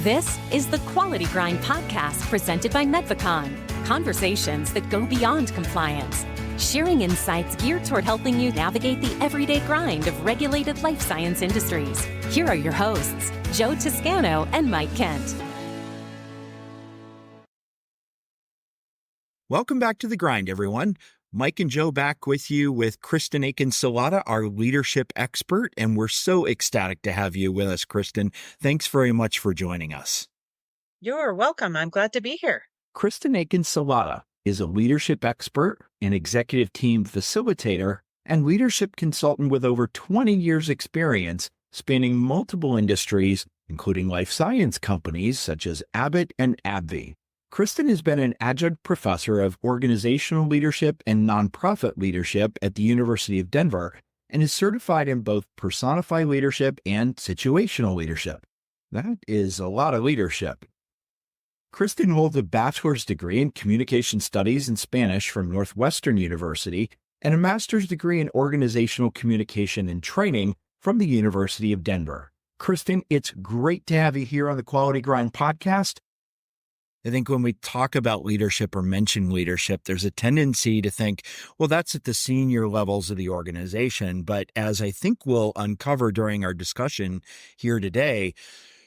This is the Quality Grind podcast presented by Medvacon. Conversations that go beyond compliance. Sharing insights geared toward helping you navigate the everyday grind of regulated life science industries. Here are your hosts, Joe Toscano and Mike Kent. Welcome back to The Grind, everyone. Mike and Joe back with you with Kristin Aikin Salada, our leadership expert, and we're so ecstatic to have you with us, Kristin. Thanks very much for joining us. You're welcome. I'm glad to be here. Kristin Aikin Salada is a leadership expert, an executive team facilitator, and leadership consultant with over 20 years' experience spanning multiple industries, including life science companies such as Abbott and AbbVie. Kristin has been an adjunct professor of organizational leadership and nonprofit leadership at the University of Denver and is certified in both personified leadership and situational leadership. That is a lot of leadership. Kristin holds a bachelor's degree in communication studies and Spanish from Northwestern University and a master's degree in organizational communication and training from the University of Denver. Kristin, it's great to have you here on the Quality Grind podcast. I think when we talk about leadership or mention leadership, there's a tendency to think, well, that's at the senior levels of the organization. But as I think we'll uncover during our discussion here today,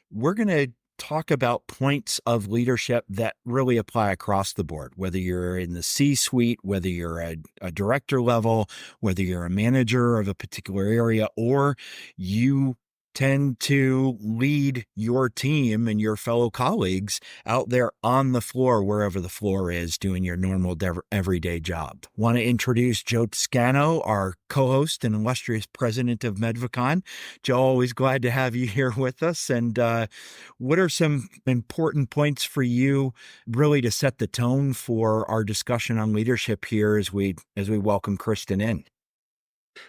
we're going to talk about points of leadership that really apply across the board, whether you're in the C-suite, whether you're a director level, whether you're a manager of a particular area, or you tend to lead your team and your fellow colleagues out there on the floor, wherever the floor is, doing your normal everyday job. Want to introduce Joe Toscano, our co-host and illustrious president of Medvacon. Joe, always glad to have you here with us. And what are some important points for you really to set the tone for our discussion on leadership here as we welcome Kristin in?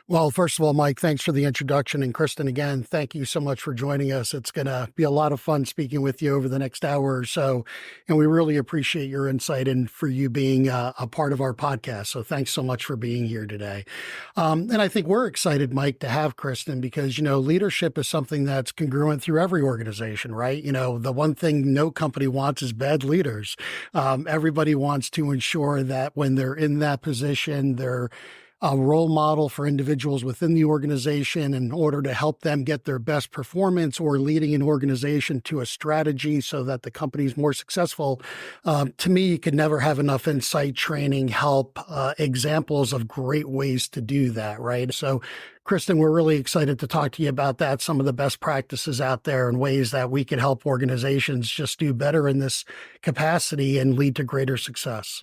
Well, first of all, Mike, thanks for the introduction. And Kristin, again, thank you so much for joining us. It's going to be a lot of fun speaking with you over the next hour or so. And we really appreciate your insight and for you being a part of our podcast. So thanks so much for being here today. And I think we're excited, Mike, to have Kristin because, leadership is something that's congruent through every organization, right? The one thing no company wants is bad leaders. Everybody wants to ensure that when they're in that position, they're a role model for individuals within the organization in order to help them get their best performance or leading an organization to a strategy so that the company is more successful. To me, you could never have enough insight, training, help, examples of great ways to do that, right? So, Kristin, we're really excited to talk to you about that, some of the best practices out there and ways that we could help organizations just do better in this capacity and lead to greater success.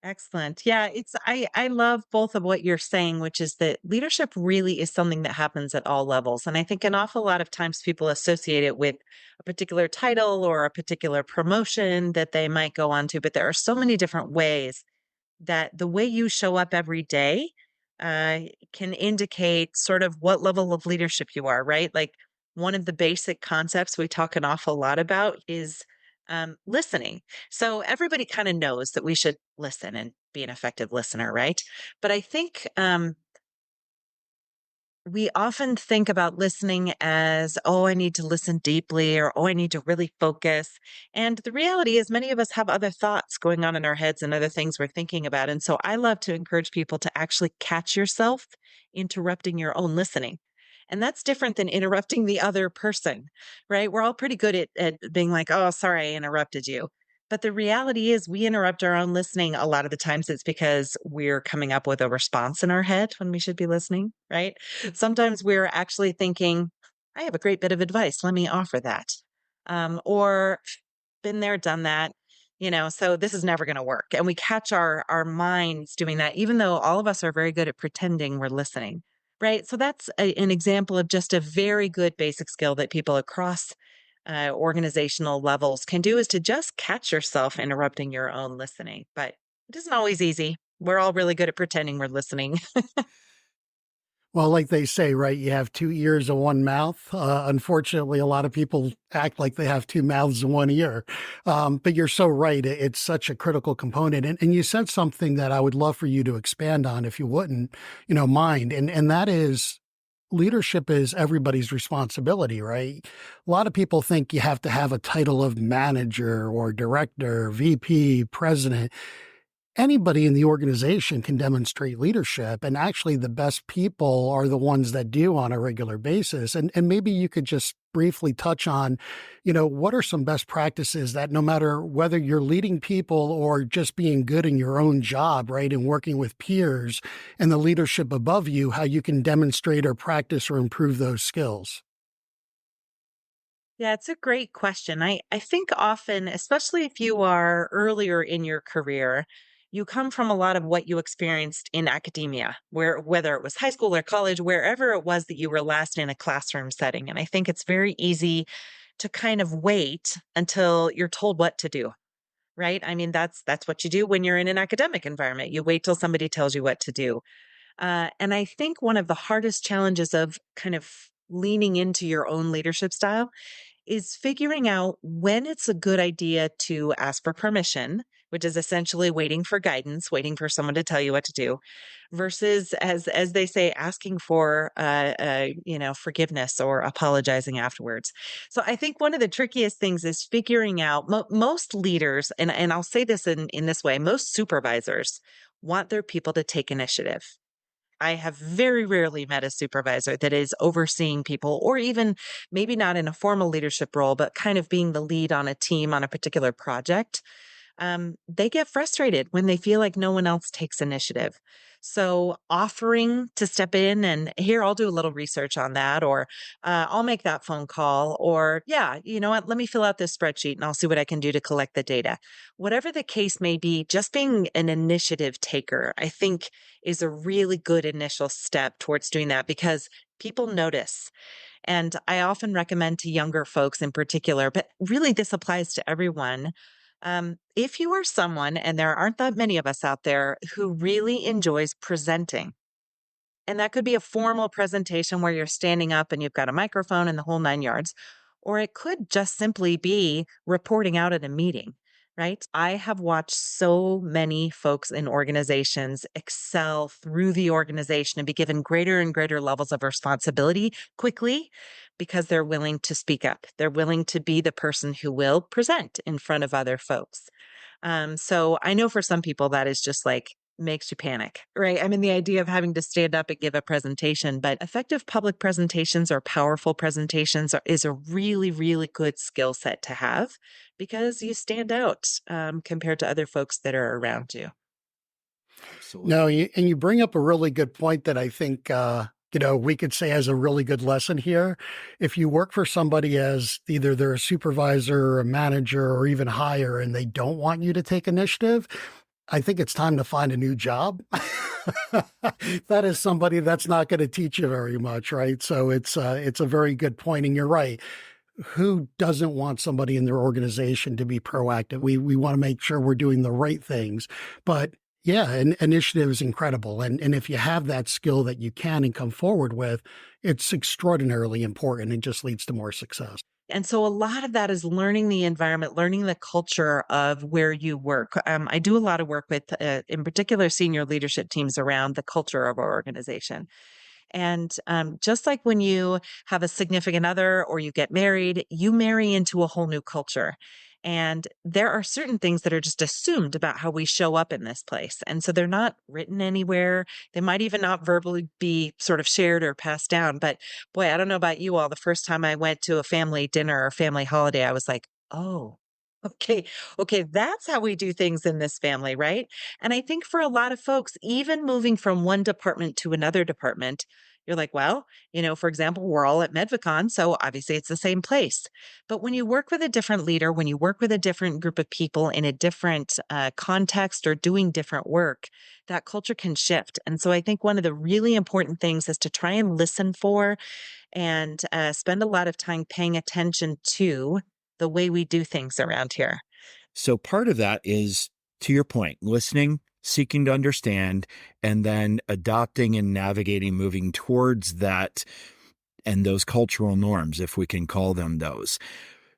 Excellent. Yeah, I love both of what you're saying, which is that leadership really is something that happens at all levels. And I think an awful lot of times people associate it with a particular title or a particular promotion that they might go on to, but there are so many different ways that the way you show up every day can indicate sort of what level of leadership you are, right? Like one of the basic concepts we talk an awful lot about is listening. So everybody kind of knows that we should listen and be an effective listener, right? But I think we often think about listening as, oh, I need to listen deeply or, oh, I need to really focus. And the reality is many of us have other thoughts going on in our heads and other things we're thinking about. And so I love to encourage people to actually catch yourself interrupting your own listening. And that's different than interrupting the other person, right? We're all pretty good at being like, oh, sorry, I interrupted you. But the reality is we interrupt our own listening. A lot of the times it's because we're coming up with a response in our head when we should be listening, right? Sometimes we're actually thinking, I have a great bit of advice. Let me offer that. Or been there, done that. So this is never going to work. And we catch our minds doing that, even though all of us are very good at pretending we're listening. Right. So that's an example of just a very good basic skill that people across organizational levels can do is to just catch yourself interrupting your own listening. But it isn't always easy. We're all really good at pretending we're listening. Well, like they say, right, you have two ears and one mouth. Unfortunately, a lot of people act like they have two mouths and one ear. But you're so right. It's such a critical component. And you said something that I would love for you to expand on, if you wouldn't, mind. And that is leadership is everybody's responsibility, right? A lot of people think you have to have a title of manager or director, VP, president. Anybody in the organization can demonstrate leadership, and actually the best people are the ones that do on a regular basis. And maybe you could just briefly touch on, what are some best practices that no matter whether you're leading people or just being good in your own job, right, and working with peers and the leadership above you, how you can demonstrate or practice or improve those skills? Yeah, it's a great question. I think often, especially if you are earlier in your career, you come from a lot of what you experienced in academia, where whether it was high school or college, wherever it was that you were last in a classroom setting. And I think it's very easy to kind of wait until you're told what to do, right? I mean, that's what you do when you're in an academic environment. You wait till somebody tells you what to do. And I think one of the hardest challenges of kind of leaning into your own leadership style is figuring out when it's a good idea to ask for permission, which is essentially waiting for guidance, waiting for someone to tell you what to do, versus as they say, asking for forgiveness or apologizing afterwards. So I think one of the trickiest things is figuring out most leaders, and I'll say this in this way, most supervisors want their people to take initiative. I have very rarely met a supervisor that is overseeing people, or even maybe not in a formal leadership role, but kind of being the lead on a team on a particular project. They get frustrated when they feel like no one else takes initiative. So offering to step in and here, I'll do a little research on that, or I'll make that phone call, or yeah, you know what, let me fill out this spreadsheet and I'll see what I can do to collect the data. Whatever the case may be, just being an initiative taker, I think is a really good initial step towards doing that because people notice. And I often recommend to younger folks in particular, but really this applies to everyone. If you are someone, and there aren't that many of us out there, who really enjoys presenting, and that could be a formal presentation where you're standing up and you've got a microphone and the whole nine yards, or it could just simply be reporting out at a meeting, right? I have watched so many folks in organizations excel through the organization and be given greater and greater levels of responsibility quickly because they're willing to speak up. They're willing to be the person who will present in front of other folks. So I know for some people that is just like makes you panic, right? I mean, the idea of having to stand up and give a presentation, but effective public presentations or powerful presentations is a really, really good skill set to have because you stand out compared to other folks that are around you. Absolutely. No, and you bring up a really good point that I think, we could say as a really good lesson here. If you work for somebody as either they're a supervisor or a manager or even higher, and they don't want you to take initiative, I think it's time to find a new job. That is somebody that's not going to teach you very much, right? So it's a very good point, and you're right. Who doesn't want somebody in their organization to be proactive? We want to make sure we're doing the right things, but yeah, an initiative is incredible, and if you have that skill that you can and come forward with, it's extraordinarily important and just leads to more success. And so a lot of that is learning the environment, learning the culture of where you work. I do a lot of work with, in particular, senior leadership teams around the culture of our organization. And just like when you have a significant other or you get married, you marry into a whole new culture. And there are certain things that are just assumed about how we show up in this place. And so they're not written anywhere. They might even not verbally be sort of shared or passed down. But boy, I don't know about you all. The first time I went to a family dinner or family holiday, I was like, oh, okay, that's how we do things in this family, right? And I think for a lot of folks, even moving from one department to another department, you're like, well, for example, we're all at Medvacon, so obviously it's the same place. But when you work with a different leader, when you work with a different group of people in a different context or doing different work, that culture can shift. And so I think one of the really important things is to try and listen for and spend a lot of time paying attention to the way we do things around here. So part of that is, to your point, listening, seeking to understand, and then adopting and navigating, moving towards that and those cultural norms, if we can call them those.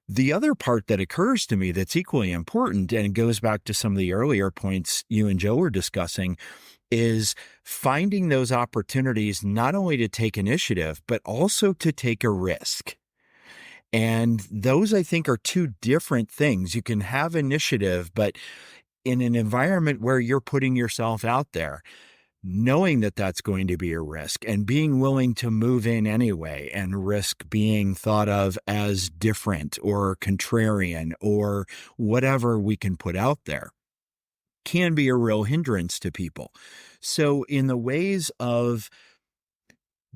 The other part that occurs to me that's equally important, and it goes back to some of the earlier points you and Joe were discussing, is finding those opportunities not only to take initiative, but also to take a risk. And those, I think, are two different things. You can have initiative, but in an environment where you're putting yourself out there, knowing that that's going to be a risk and being willing to move in anyway and risk being thought of as different or contrarian or whatever we can put out there can be a real hindrance to people. So in the ways of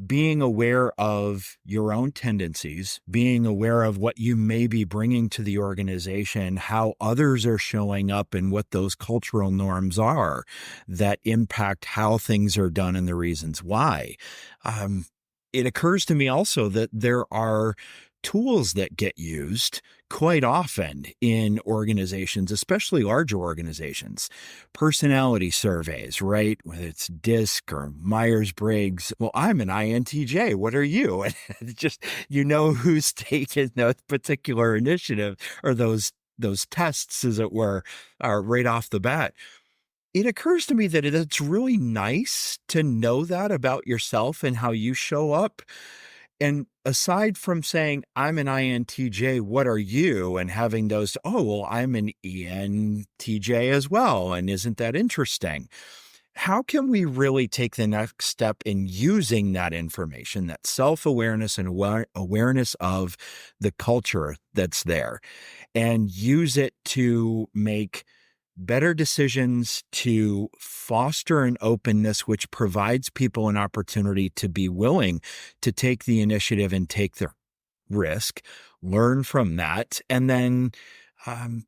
being aware of your own tendencies, being aware of what you may be bringing to the organization, how others are showing up, and what those cultural norms are that impact how things are done and the reasons why. It occurs to me also that there are tools that get used quite often in organizations, especially larger organizations. Personality surveys, right? Whether it's DISC or Myers-Briggs. Well, I'm an INTJ. What are you? And just, who's taken that particular initiative or those tests, as it were, are right off the bat. It occurs to me that it's really nice to know that about yourself and how you show up. And aside from saying, I'm an INTJ, what are you? And having those, oh, well, I'm an ENTJ as well. And isn't that interesting? How can we really take the next step in using that information, that self-awareness and awareness of the culture that's there, and use it to make better decisions, to foster an openness which provides people an opportunity to be willing to take the initiative and take the risk, learn from that, and then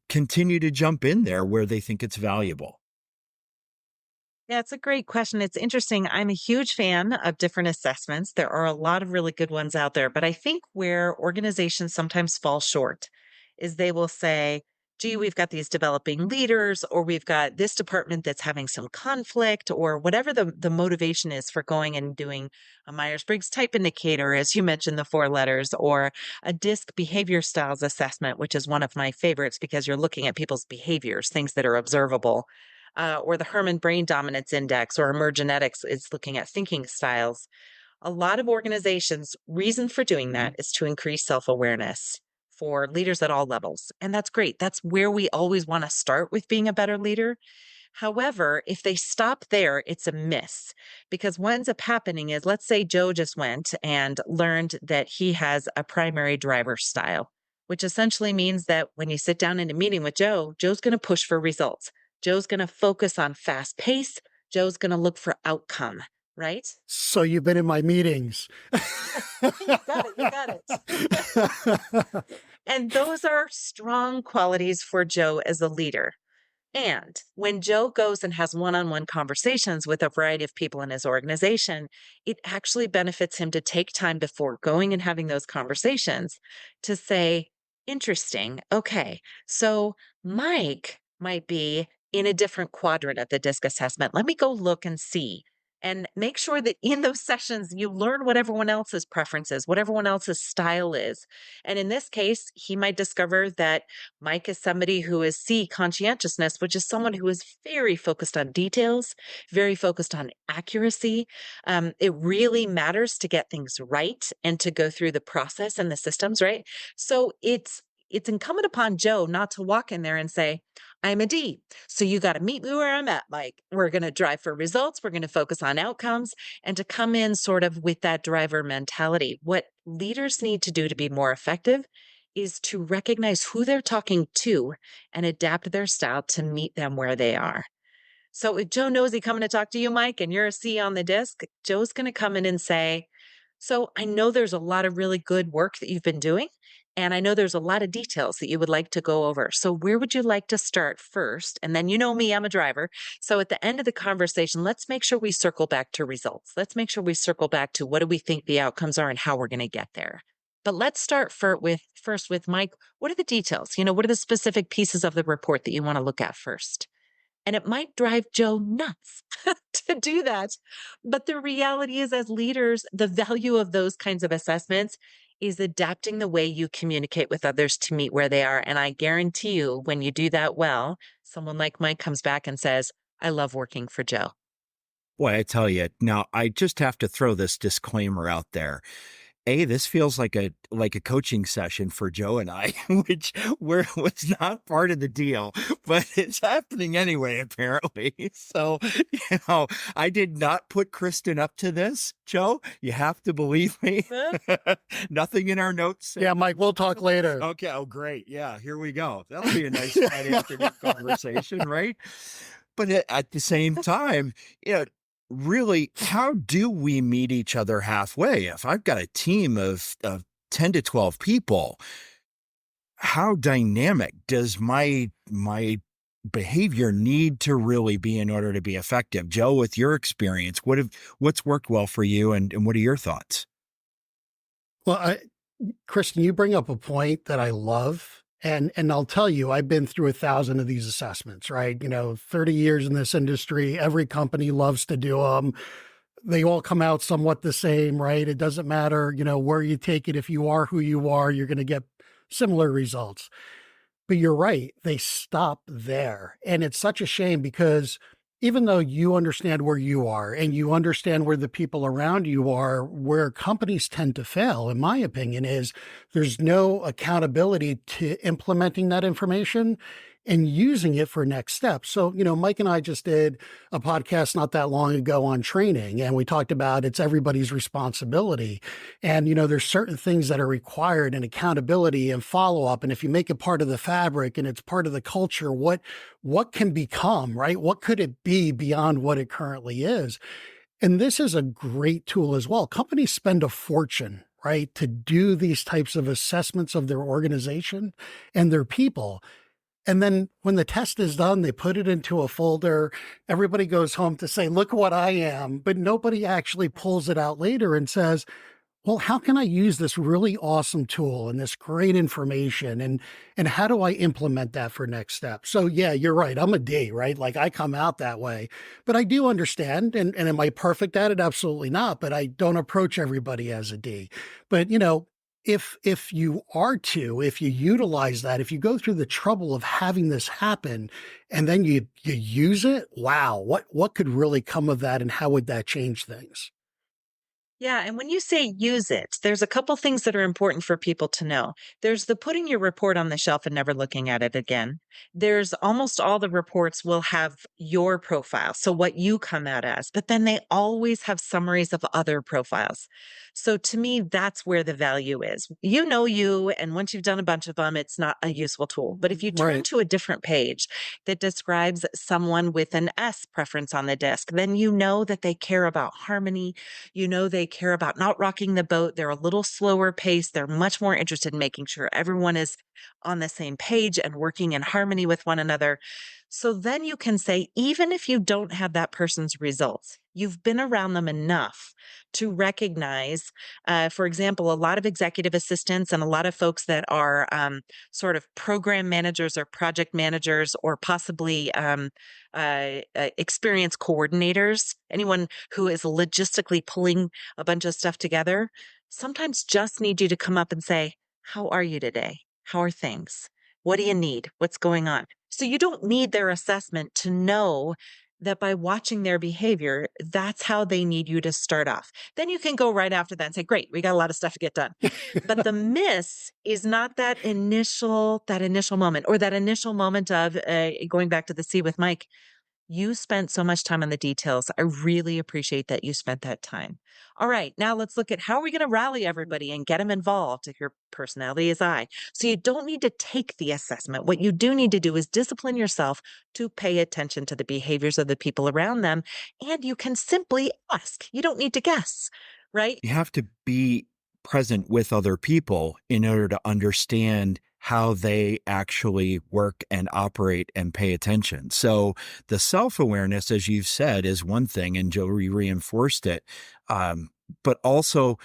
continue to jump in there where they think it's valuable? Yeah, it's a great question. It's interesting. I'm a huge fan of different assessments. There are a lot of really good ones out there, but I think where organizations sometimes fall short is they will say, gee, we've got these developing leaders, or we've got this department that's having some conflict, or whatever the motivation is for going and doing a Myers-Briggs type indicator, as you mentioned, the 4 letters, or a DISC behavior styles assessment, which is one of my favorites because you're looking at people's behaviors, things that are observable. Or the Herman Brain Dominance Index, or Emergenetics is looking at thinking styles. A lot of organizations' reason for doing that is to increase self-awareness for leaders at all levels. And that's great. That's where we always want to start with being a better leader. However, if they stop there, it's a miss, because what ends up happening is, let's say Joe just went and learned that he has a primary driver style, which essentially means that when you sit down in a meeting with Joe, Joe's going to push for results. Joe's going to focus on fast pace. Joe's going to look for outcome, right? So you've been in my meetings. You got it. You got it. And those are strong qualities for Joe as a leader. And when Joe goes and has one-on-one conversations with a variety of people in his organization, it actually benefits him to take time before going and having those conversations to say, interesting. Okay, so Mike might be in a different quadrant of the DISC assessment. Let me go look and see. And make sure that in those sessions, you learn what everyone else's preference is, what everyone else's style is. And in this case, he might discover that Mike is somebody who is C, conscientiousness, which is someone who is very focused on details, very focused on accuracy. It really matters to get things right and to go through the process and the systems, right? So it's incumbent upon Joe not to walk in there and say, I'm a D, so you got to meet me where I'm at, Mike. We're going to drive for results. We're going to focus on outcomes, and to come in sort of with that driver mentality. What leaders need to do to be more effective is to recognize who they're talking to and adapt their style to meet them where they are. So if Joe knows he's coming to talk to you, Mike, and you're a C on the DISC, Joe's going to come in and say, so I know there's a lot of really good work that you've been doing, and I know there's a lot of details that you would like to go over. So where would you like to start first? And then, you know me, I'm a driver. So at the end of the conversation, let's make sure we circle back to results. Let's make sure we circle back to what do we think the outcomes are and how we're going to get there. But let's start first with Mike. What are the details? What are the specific pieces of the report that you want to look at first? And it might drive Joe nuts to do that. But the reality is, as leaders, the value of those kinds of assessments is adapting the way you communicate with others to meet where they are. And I guarantee you, when you do that well, someone like Mike comes back and says, I love working for Joe. Boy, I tell you, now I just have to throw this disclaimer out there. This feels like a coaching session for Joe and I, which was not part of the deal, but it's happening anyway, apparently. So, I did not put Kristin up to this, Joe. You have to believe me. Nothing in our notes. Yeah, Mike, we'll talk later. Okay. Oh, great. Yeah, here we go. That'll be a nice Friday afternoon conversation, right? But at the same time, really, how do we meet each other halfway? If I've got a team of 10 to 12 people, how dynamic does my behavior need to really be in order to be effective? Joe, with your experience, what's worked well for you, and what are your thoughts? Well, Kristin, you bring up a point that I love. And I'll tell you, I've been through 1,000 of these assessments, right? 30 years in this industry, every company loves to do them. They all come out somewhat the same, right? It doesn't matter, where you take it. If you are who you are, you're going to get similar results. But you're right. They stop there. And it's such a shame because even though you understand where you are and you understand where the people around you are, where companies tend to fail, in my opinion, is there's no accountability to implementing that information and using it for next steps. So, Mike and I just did a podcast not that long ago on training, and we talked about it's everybody's responsibility. And, there's certain things that are required in accountability and follow-up. And if you make it part of the fabric and it's part of the culture, what can become, right? What could it be beyond what it currently is? And this is a great tool as well. Companies spend a fortune, right, to do these types of assessments of their organization and their people. And then when the test is done, they put it into a folder. Everybody goes home to say, look what I am. But nobody actually pulls it out later and says, well, how can I use this really awesome tool and this great information? And how do I implement that for next steps? So yeah, you're right. I'm a D, right? Like I come out that way, but I do understand. And am I perfect at it? Absolutely not. But I don't approach everybody as a D. But if you utilize that, if you go through the trouble of having this happen and then you use it, wow, what could really come of that and how would that change things? Yeah. And when you say use it, there's a couple things that are important for people to know. There's the putting your report on the shelf and never looking at it again. There's almost all the reports will have your profile, so what you come out as, but then they always have summaries of other profiles. So to me, that's where the value is. You, and once you've done a bunch of them, it's not a useful tool. But if you turn Right. to a different page that describes someone with an S preference on the desk, then you know that they care about harmony. They care about not rocking the boat. They're a little slower paced. They're much more interested in making sure everyone is on the same page and working in harmony with one another. So then you can say, even if you don't have that person's results, you've been around them enough to recognize, for example, a lot of executive assistants and a lot of folks that are sort of program managers or project managers or possibly experience coordinators, anyone who is logistically pulling a bunch of stuff together, sometimes just need you to come up and say, how are you today? How are things? What do you need? What's going on? So you don't need their assessment to know that by watching their behavior, that's how they need you to start off. Then you can go right after that and say, great, we got a lot of stuff to get done. But the miss is not that initial moment or that initial moment of going back to the C with Mike. You spent so much time on the details. I really appreciate that you spent that time. All right, now let's look at how are we going to rally everybody and get them involved if your personality is I. So you don't need to take the assessment. What you do need to do is discipline yourself to pay attention to the behaviors of the people around them. And you can simply ask. You don't need to guess, right? You have to be present with other people in order to understand how they actually work and operate and pay attention. So the self-awareness, as you've said, is one thing, and Joe reinforced it, but also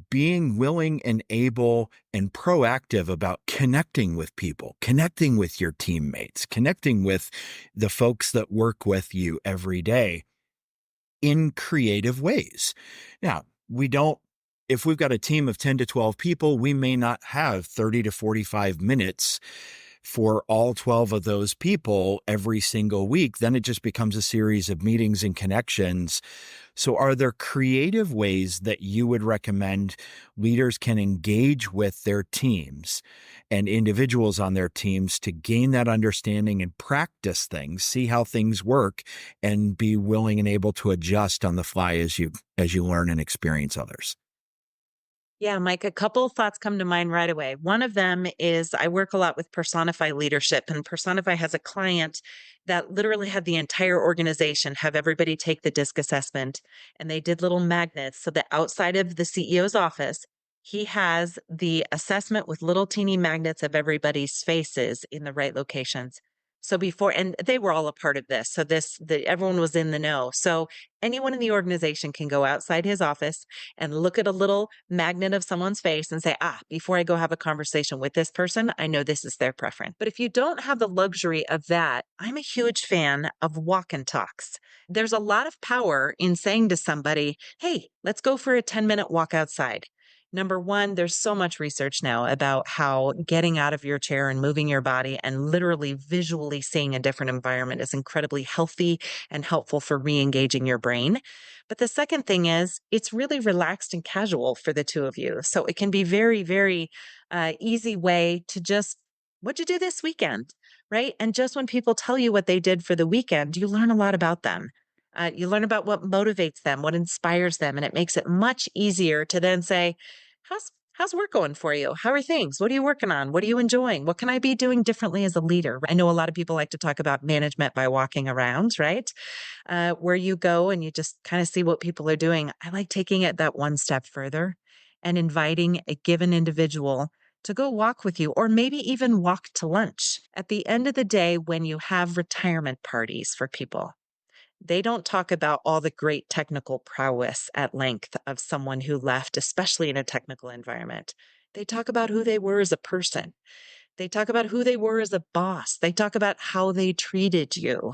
being willing and able and proactive about connecting with people, connecting with your teammates, connecting with the folks that work with you every day in creative ways. Now, if we've got a team of 10 to 12 people, we may not have 30 to 45 minutes for all 12 of those people every single week, then it just becomes a series of meetings and connections. So are there creative ways that you would recommend leaders can engage with their teams and individuals on their teams to gain that understanding and practice things, see how things work, and be willing and able to adjust on the fly as you learn and experience others? Yeah, Mike, a couple of thoughts come to mind right away. One of them is I work a lot with Personify Leadership, and Personify has a client that literally had the entire organization have everybody take the DISC assessment. And they did little magnets so that outside of the CEO's office, he has the assessment with little teeny magnets of everybody's faces in the right locations. So before, and they were all a part of this. So everyone was in the know. So anyone in the organization can go outside his office and look at a little magnet of someone's face and say, before I go have a conversation with this person, I know this is their preference. But if you don't have the luxury of that, I'm a huge fan of walk and talks. There's a lot of power in saying to somebody, hey, let's go for a 10-minute walk outside. Number one, there's so much research now about how getting out of your chair and moving your body and literally visually seeing a different environment is incredibly healthy and helpful for re-engaging your brain. But the second thing is it's really relaxed and casual for the two of you. So it can be very, very easy way to just, what'd you do this weekend? Right? And just when people tell you what they did for the weekend, you learn a lot about them. You learn about what motivates them, what inspires them, and it makes it much easier to then say, how's work going for you? How are things? What are you working on? What are you enjoying? What can I be doing differently as a leader? I know a lot of people like to talk about management by walking around, right? Where you go and you just kind of see what people are doing. I like taking it that one step further and inviting a given individual to go walk with you, or maybe even walk to lunch. At the end of the day, when you have retirement parties for people, they don't talk about all the great technical prowess at length of someone who left, especially in a technical environment. They talk about who they were as a person. They talk about who they were as a boss. They talk about how they treated you,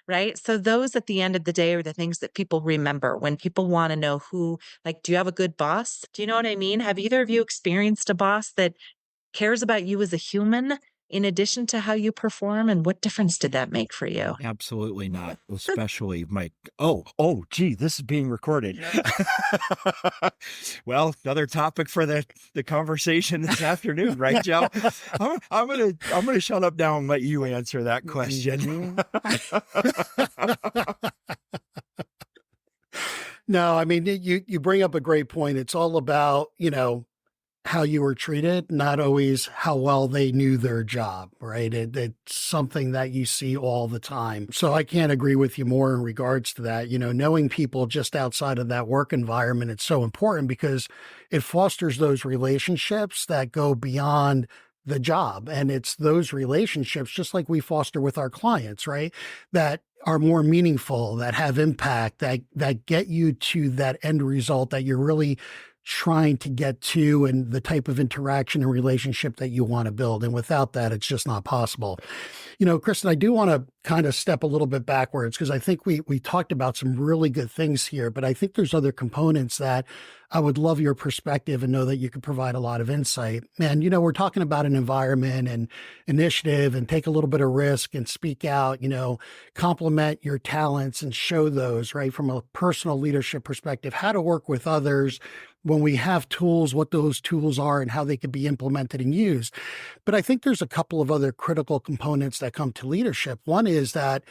right? So those at the end of the day are the things that people remember when people want to know who, like, do you have a good boss? Do you know what I mean? Have either of you experienced a boss that cares about you as a human in addition to how you perform? And what difference did that make for you? Absolutely not. Especially Mike. Gee, this is being recorded. Well, another topic for the conversation this afternoon, right, Joe? I'm gonna shut up now and let you answer that question. No, I mean, you bring up a great point. It's all about, how you were treated, not always how well they knew their job, right? It's something that you see all the time. So I can't agree with you more in regards to that. Knowing people just outside of that work environment, it's so important because it fosters those relationships that go beyond the job. And it's those relationships, just like we foster with our clients, right? That are more meaningful, that have impact, that get you to that end result that you're really trying to get to, and the type of interaction and relationship that you want to build. And without that, it's just not possible. Kristin, I do want to kind of step a little bit backwards because I think we talked about some really good things here, but I think there's other components that I would love your perspective and know that you could provide a lot of insight. And, we're talking about an environment and initiative and take a little bit of risk and speak out, complement your talents and show those, right? From a personal leadership perspective, how to work with others when we have tools, what those tools are and how they could be implemented and used. But I think there's a couple of other critical components that come to leadership. One is that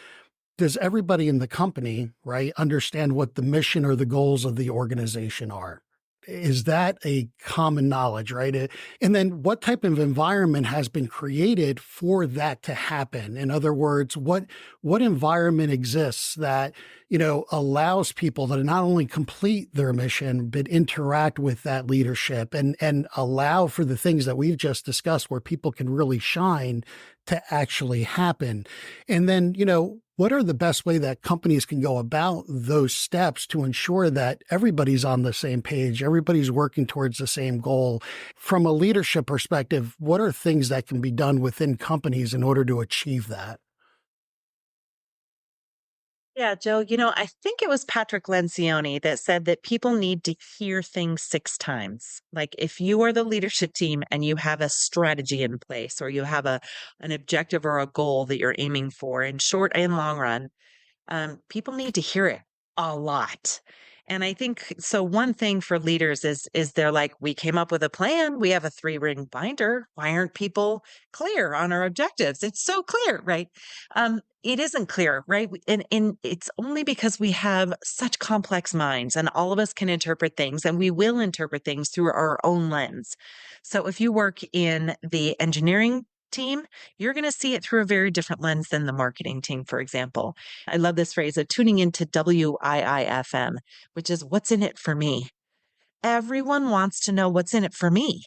does everybody in the company, right, understand what the mission or the goals of the organization are? Is that a common knowledge, right? And then what type of environment has been created for that to happen? In other words, what environment exists that, allows people to not only complete their mission, but interact with that leadership and allow for the things that we've just discussed where people can really shine to actually happen. And then, what are the best way that companies can go about those steps to ensure that everybody's on the same page, everybody's working towards the same goal? From a leadership perspective, what are things that can be done within companies in order to achieve that? Yeah, Joe, I think it was Patrick Lencioni that said that people need to hear things 6 times. Like if you are the leadership team and you have a strategy in place or you have an objective or a goal that you're aiming for in short and long run, people need to hear it a lot. And I think so. One thing for leaders is they're like, we came up with a plan. We have a 3 ring binder. Why aren't people clear on our objectives? It's so clear, right? It isn't clear, right? And it's only because we have such complex minds, and all of us can interpret things, and we will interpret things through our own lens. So if you work in the engineering team, you're going to see it through a very different lens than the marketing team, for example. I love this phrase of tuning into WIIFM, which is what's in it for me. Everyone wants to know what's in it for me.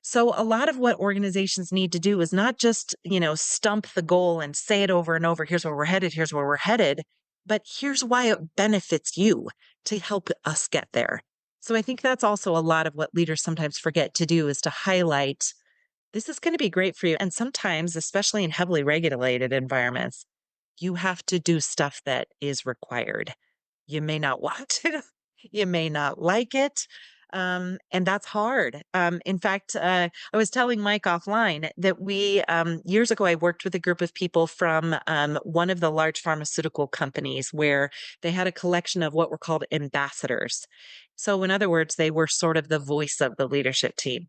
So a lot of what organizations need to do is not just, stump the goal and say it over and over. Here's where we're headed. Here's where we're headed. But here's why it benefits you to help us get there. So I think that's also a lot of what leaders sometimes forget to do is to highlight this is going to be great for you. And sometimes, especially in heavily regulated environments, you have to do stuff that is required. You may not want to, you may not like it. And that's hard. In fact, I was telling Mike offline that years ago, I worked with a group of people from one of the large pharmaceutical companies where they had a collection of what were called ambassadors. So, in other words, they were sort of the voice of the leadership team.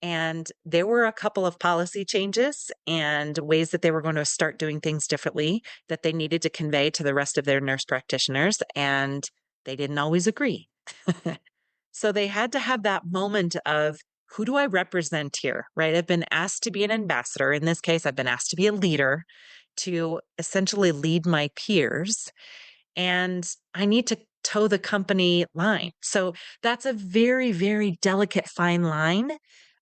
And there were a couple of policy changes and ways that they were going to start doing things differently that they needed to convey to the rest of their nurse practitioners. And they didn't always agree. So they had to have that moment of, who do I represent here, right? I've been asked to be an ambassador. In this case, I've been asked to be a leader to essentially lead my peers. And I need to toe the company line. So that's a very, very delicate, fine line.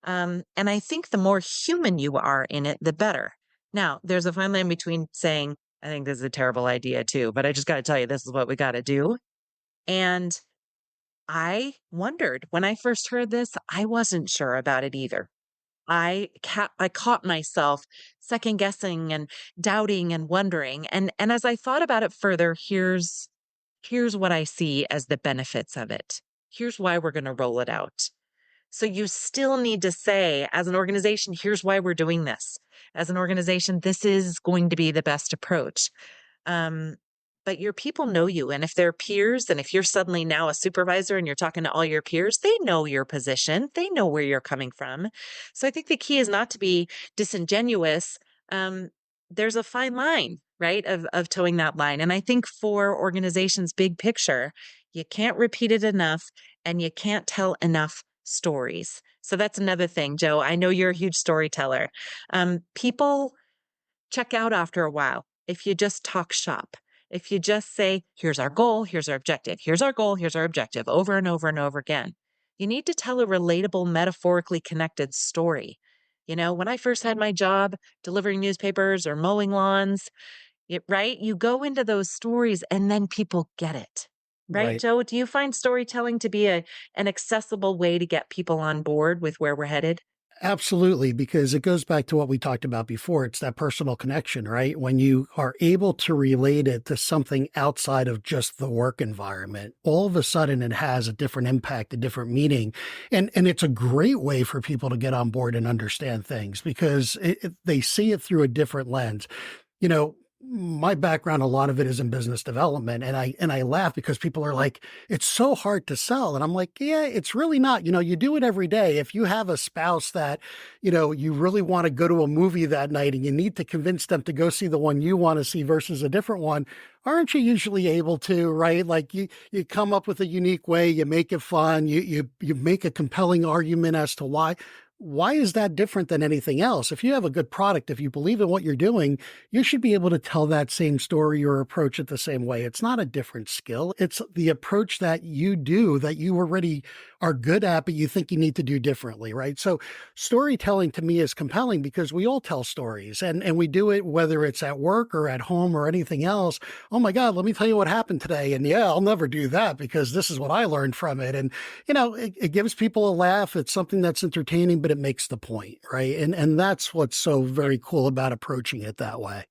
And I think the more human you are in it, the better. Now, there's a fine line between saying, I think this is a terrible idea too, but I just got to tell you, this is what we got to do. And I wondered when I first heard this, I wasn't sure about it either. I caught myself second guessing and doubting and wondering. And as I thought about it further, here's what I see as the benefits of it. Here's why we're going to roll it out. So you still need to say, as an organization, here's why we're doing this. As an organization, this is going to be the best approach. Um, but your people know you. And if they're peers, and if you're suddenly now a supervisor and you're talking to all your peers, they know your position. They know where you're coming from. So I think the key is not to be disingenuous. There's a fine line, right, of towing that line. And I think for organizations, big picture, you can't repeat it enough and you can't tell enough stories. So that's another thing, Joe. I know you're a huge storyteller. People check out after a while if you just talk shop. If you just say, here's our goal, here's our objective, here's our goal, here's our objective, over and over and over again. You need to tell a relatable, metaphorically connected story. When I first had my job delivering newspapers or mowing lawns, right? You go into those stories and then people get it. Right, Right. Joe? Do you find storytelling to be an accessible way to get people on board with where we're headed? Absolutely, because it goes back to what we talked about before. It's that personal connection, right? When you are able to relate it to something outside of just the work environment, all of a sudden it has a different impact, a different meaning. And it's a great way for people to get on board and understand things because they see it through a different lens. You know, my background, a lot of it is in business development. And I laugh because people are like, it's so hard to sell. And I'm like, yeah, it's really not. You do it every day. If you have a spouse that, you really want to go to a movie that night and you need to convince them to go see the one you want to see versus a different one, aren't you usually able to, right? Like you come up with a unique way, you make it fun, you make a compelling argument as to why is that different than anything else? If you have a good product, if you believe in what you're doing, you should be able to tell that same story or approach it the same way. It's not a different skill. It's the approach that you do that you already are good at, but you think you need to do differently, right? So storytelling to me is compelling because we all tell stories and we do it whether it's at work or at home or anything else. Oh my God, let me tell you what happened today. And yeah, I'll never do that because this is what I learned from it. And, it gives people a laugh. It's something that's entertaining, but it makes the point, right? And that's what's so very cool about approaching it that way.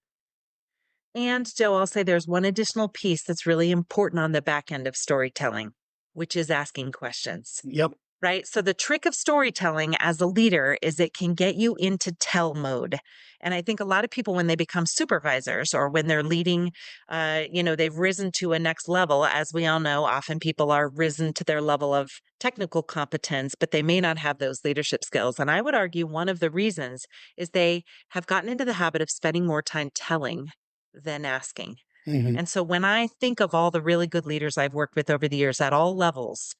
And Joe, I'll say there's one additional piece that's really important on the back end of storytelling, which is asking questions. Yep. Right. So the trick of storytelling as a leader is it can get you into tell mode. And I think a lot of people, when they become supervisors or when they're leading, they've risen to a next level. As we all know, often people are risen to their level of technical competence, but they may not have those leadership skills. And I would argue one of the reasons is they have gotten into the habit of spending more time telling than asking. Mhm. And so when I think of all the really good leaders I've worked with over the years at all levels,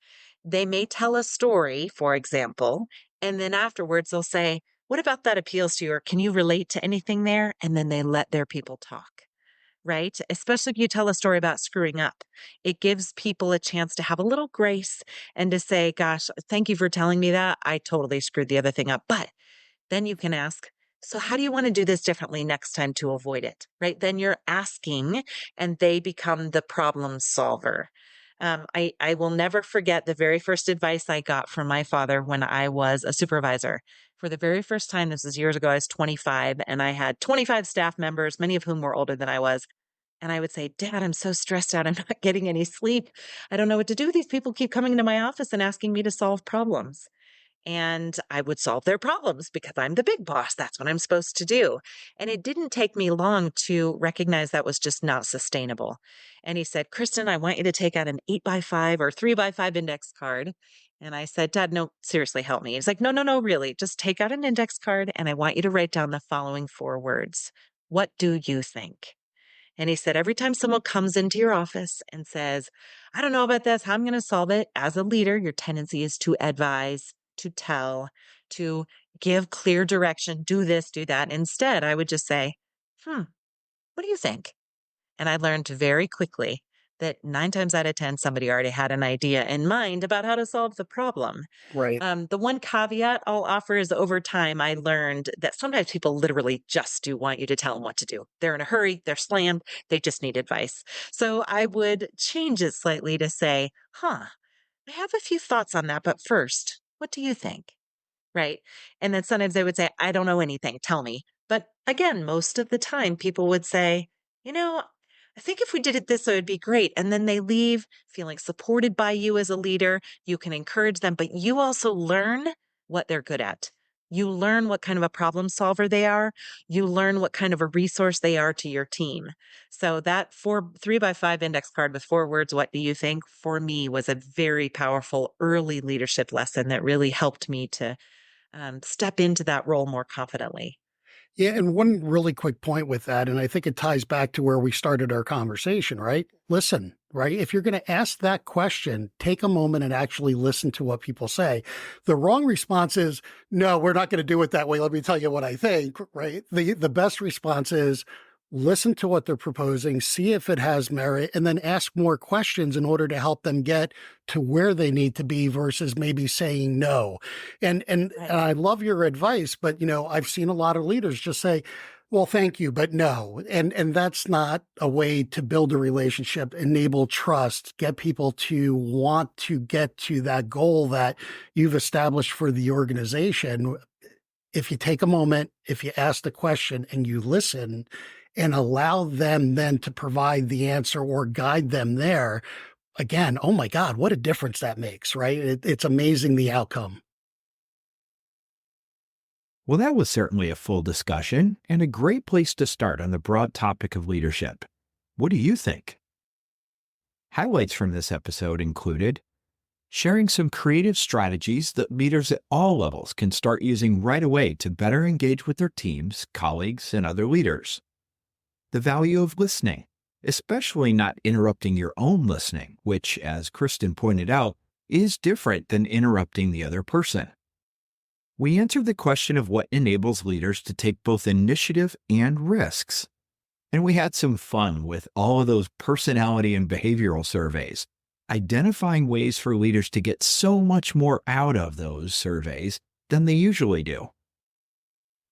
they may tell a story, for example, and then afterwards they'll say, "What about that appeals to you?" Or "Can you relate to anything there?" And then they let their people talk, right? Especially if you tell a story about screwing up. It gives people a chance to have a little grace and to say, "Gosh, thank you for telling me that. I totally screwed the other thing up." But then you can ask, "So how do you want to do this differently next time to avoid it?" Right? Then you're asking and they become the problem solver. I will never forget the very first advice I got from my father when I was a supervisor. For the very first time, this was years ago, I was 25 and I had 25 staff members, many of whom were older than I was. And I would say, "Dad, I'm so stressed out. I'm not getting any sleep. I don't know what to do. These people keep coming into my office and asking me to solve problems." And I would solve their problems because I'm the big boss. That's what I'm supposed to do. And it didn't take me long to recognize that was just not sustainable. And he said, "Kristin, I want you to take out an 8x5 or 3x5 index card." And I said, "Dad, no, seriously, help me." He's like, "No, no, no, really. Just take out an index card and I want you to write down the following 4 words. What do you think?" And he said, "Every time someone comes into your office and says, 'I don't know about this, how I'm going to solve it,' as a leader, your tendency is to advise, to tell, to give clear direction, do this, do that." Instead, I would just say, "What do you think?" And I learned very quickly that 9 times out of 10, somebody already had an idea in mind about how to solve the problem. Right. The one caveat I'll offer is over time, I learned that sometimes people literally just do want you to tell them what to do. They're in a hurry, they're slammed, they just need advice. So I would change it slightly to say, I have a few thoughts on that, but first, what do you think? Right. And then sometimes they would say, "I don't know anything, tell me." But again, most of the time, people would say, "You know, I think if we did it this way, it would be great." And then they leave feeling supported by you as a leader. You can encourage them, but you also learn what they're good at. You learn what kind of a problem solver they are. You learn what kind of a resource they are to your team. So that 3x5 index card with 4 words, "What do you think?" for me was a very powerful early leadership lesson that really helped me to step into that role more confidently. Yeah, and one really quick point with that, and I think it ties back to where we started our conversation, right? Listen, right? If you're going to ask that question, take a moment and actually listen to what people say. The wrong response is, "No, we're not going to do it that way. Let me tell you what I think," right? The best response is, listen to what they're proposing, see if it has merit, and then ask more questions in order to help them get to where they need to be versus maybe saying no. And Right. I love your advice, but I've seen a lot of leaders just say, "Well, thank you, but no." And that's not a way to build a relationship, enable trust, get people to want to get to that goal that you've established for the organization. If you take a moment, if you ask the question and you listen and allow them then to provide the answer or guide them there, again, oh my God, what a difference that makes, right? It's amazing the outcome. Well, that was certainly a full discussion and a great place to start on the broad topic of leadership. What do you think? Highlights from this episode included sharing some creative strategies that leaders at all levels can start using right away to better engage with their teams, colleagues, and other leaders. The value of listening, especially not interrupting your own listening, which, as Kristin pointed out, is different than interrupting the other person. We answered the question of what enables leaders to take both initiative and risks. And we had some fun with all of those personality and behavioral surveys, identifying ways for leaders to get so much more out of those surveys than they usually do.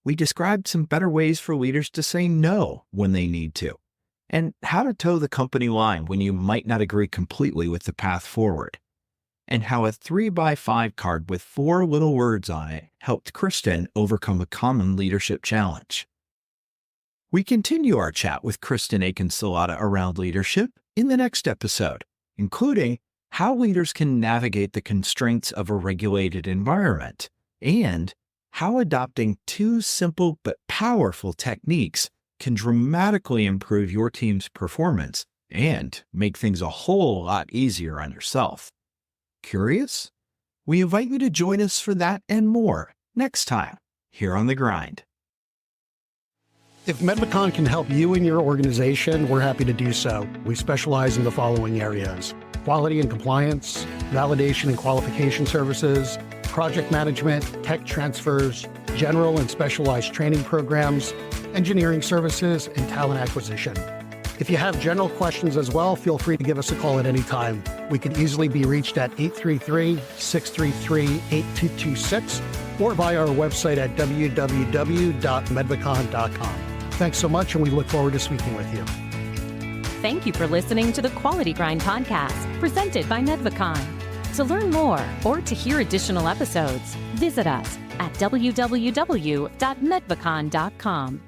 We described some better ways for leaders to say no when they need to, and how to toe the company line when you might not agree completely with the path forward, and how a 3x5 card with 4 little words on it helped Kristin overcome a common leadership challenge. We continue our chat with Kristin Aikin Salada around leadership in the next episode, including how leaders can navigate the constraints of a regulated environment and how adopting two simple but powerful techniques can dramatically improve your team's performance and make things a whole lot easier on yourself. Curious? We invite you to join us for that and more next time here on The Grind. If Medvacon can help you and your organization, we're happy to do so. We specialize in the following areas: quality and compliance, validation and qualification services, project management, tech transfers, general and specialized training programs, engineering services, and talent acquisition. If you have general questions as well, feel free to give us a call at any time. We can easily be reached at 833-633-8226 or via our website at www.medvacon.com. Thanks so much, and we look forward to speaking with you. Thank you for listening to the Quality Grind podcast presented by Medvacon. To learn more or to hear additional episodes, visit us at www.medvacon.com.